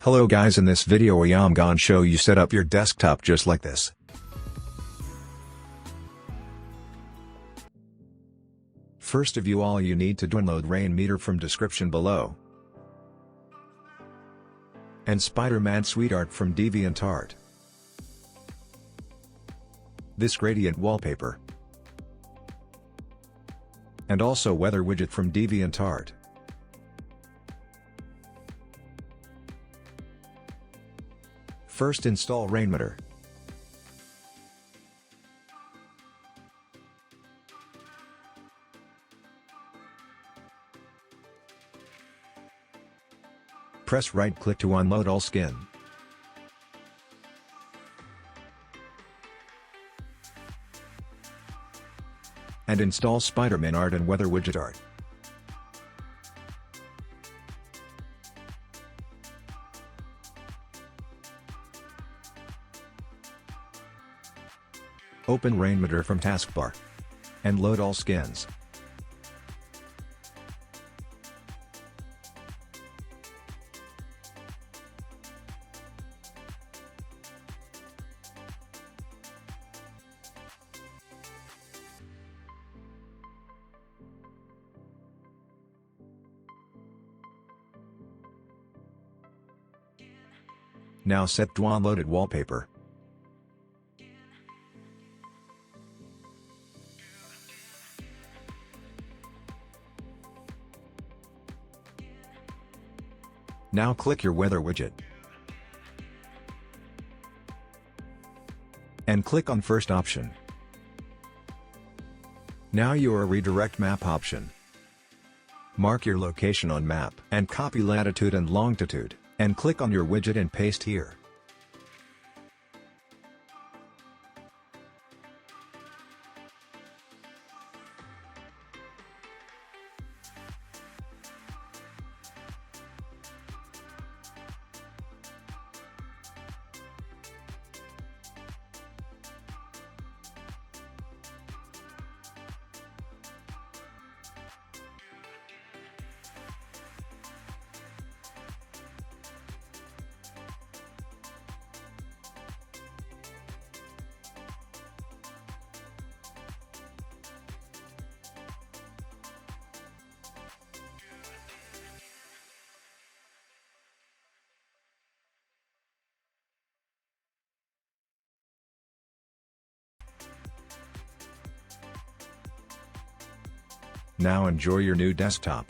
Hello guys, in this video I'm gonna show you set up your desktop just like this. First of all you need to download Rainmeter from description below. And Spider-Man SweetArt from DeviantArt. This gradient wallpaper. And also weather widget from DeviantArt. First install Rainmeter. Press right click to unload all skin. And install Spider-Man Art and Weather Widget Art. Open Rainmeter from taskbar. And load all skins. Now set downloaded wallpaper. Now click your weather widget. And click on first option. Now you are redirect map option. Mark your location on map and copy latitude and longitude, and click on your widget and paste here. Now enjoy your new desktop.